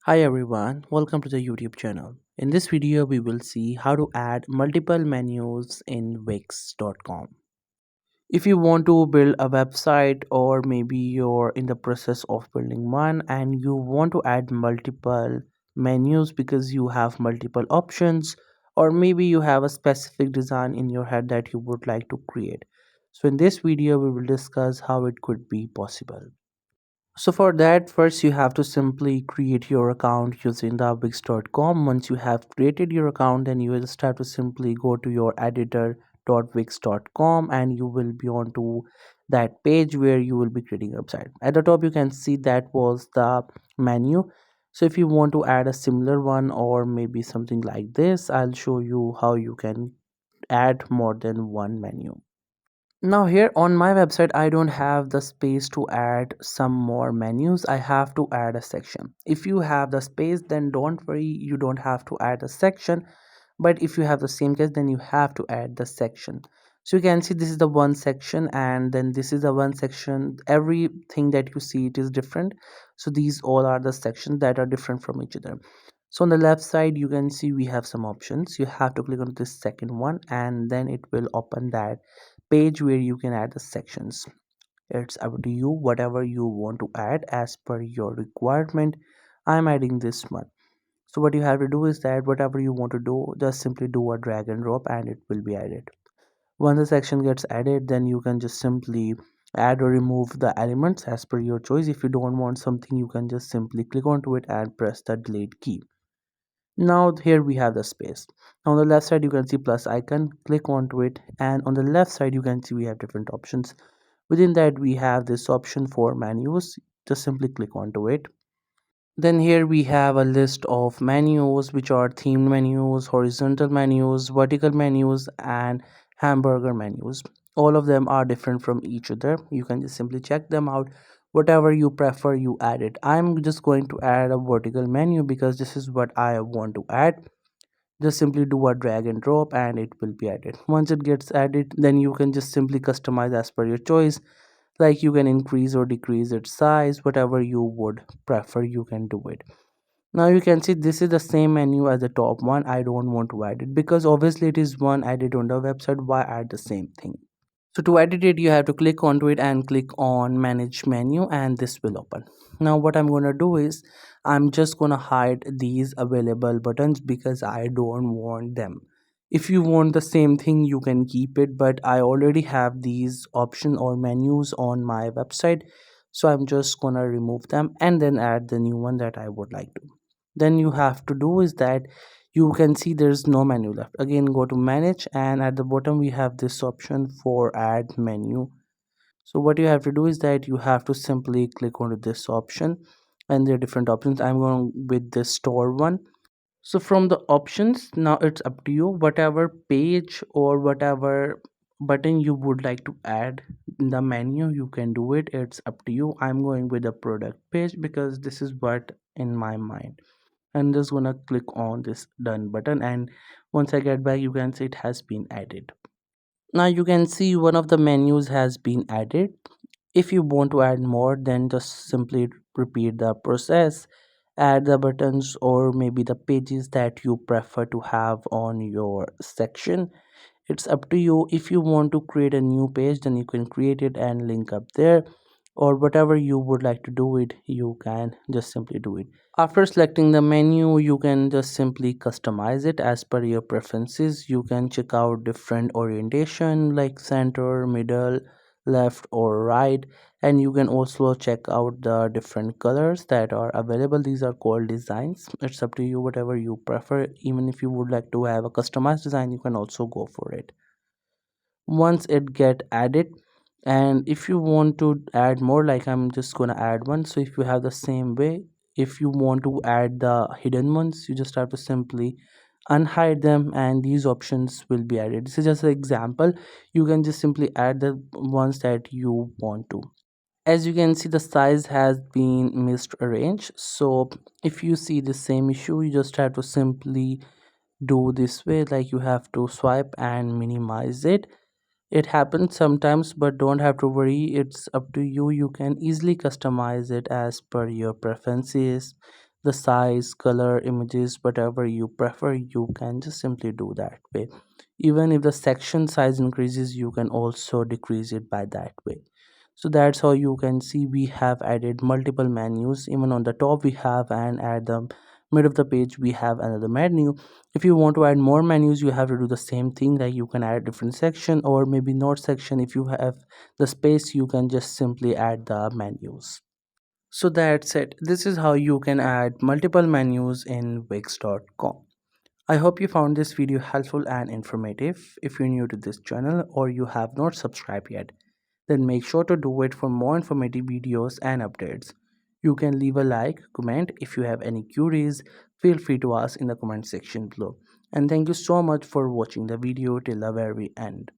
Hi everyone, welcome to the YouTube channel. In this video, we will see how to add multiple menus in Wix.com. If you want to build a website or maybe you're in the process of building one and you want to add multiple menus because you have multiple options or maybe you have a specific design in your head that you would like to create. So in this video, we will discuss how it could be possible. So for that, first you have to simply create your account using the wix.com. Once you have created your account, then you will just have to simply go to your editor.wix.com and you will be on to that page where you will be creating a website. At the top, you can see that was the menu. So if you want to add a similar one or maybe something like this, I'll show you how you can add more than one menu. Now here on my website, I don't have the space to add some more menus. I have to add a section. If you have the space, then don't worry, you don't have to add a section. But if you have the same case, then you have to add the section. So you can see this is the one section and then this is the one section. Everything that you see, it is different. So these all are the sections that are different from each other. So on the left side, you can see we have some options. You have to click on this second one and then it will open that page where you can add the sections. It's up to you whatever you want to add as per your requirement. I'm adding this one. So what you have to do is that whatever you want to do, just simply do a drag and drop and it will be added. Once the section gets added, then you can just simply add or remove the elements as per your choice. If you don't want something, you can just simply click onto it and press the delete key. Now here we have the space. On the left side you can see plus icon, click onto it, and on the left side you can see we have different options. Within that we have this option for menus. Just simply click onto it. Then here we have a list of menus which are themed menus, horizontal menus, vertical menus, and hamburger menus. All of them are different from each other. You can just simply check them out. Whatever you prefer, you add it. I'm just going to add a vertical menu because this is what I want to add. Just simply do a drag and drop and it will be added. Once it gets added, then you can just simply customize as per your choice. Like you can increase or decrease its size, whatever you would prefer, you can do it. Now you can see this is the same menu as the top one. I don't want to add it because obviously it is one added on the website. Why add the same thing? So to edit it, you have to click onto it and click on manage menu and this will open. Now what I'm going to do is I'm just going to hide these available buttons because I don't want them. If you want the same thing, you can keep it, but I already have these options or menus on my website. So I'm just going to remove them and then add the new one that I would like to. Then you have to do is that you can see there's no menu left. Again, go to manage and at the bottom we have this option for add menu. So what you have to do is that you have to simply click on this option and there are different options. I'm going with the store one. So from the options, now it's up to you whatever page or whatever button you would like to add in the menu, you can do it. It's up to you. I'm going with the product page because this is what in my mind. I'm just gonna click on this done button and once I get back, you can see it has been added. Now you can see one of the menus has been added. If you want to add more, then just simply repeat the process. Add the buttons or maybe the pages that you prefer to have on your section. It's up to you. If you want to create a new page, then you can create it and link up there, or whatever you would like to do it, you can just simply do it. After selecting the menu, you can just simply customize it as per your preferences. You can check out different orientation like center, middle, left or right, and you can also check out the different colors that are available. These are called designs. It's up to you whatever you prefer. Even if you would like to have a customized design, you can also go for it once it get added. And if you want to add more, like I'm just gonna add one. So if you have the same way, if you want to add the hidden ones, you just have to simply unhide them and these options will be added. This is just an example. You can just simply add the ones that you want to. As you can see, the size has been misarranged. So if you see the same issue, you just have to simply do this way, like you have to swipe and minimize it. It happens sometimes, but don't have to worry. It's up to you. You can easily customize it as per your preferences. the size, color, images, whatever you prefer, you can just simply do that way. Even if the section size increases, you can also decrease it by that way. So that's how you can see we have added multiple menus. Even on the top we have, and at the mid of the page we have another menu. If you want to add more menus, you have to do the same thing, like you can add different section or maybe not section. If you have the space, you can just simply add the menus. So that's it. This is how you can add multiple menus in wix.com. I hope you found this video helpful and informative. If you're new to this channel or you have not subscribed yet, then make sure to do it for more informative videos and updates. You can leave a like, comment. If you have any queries, feel free to ask in the comment section below. And thank you so much for watching the video till the very end.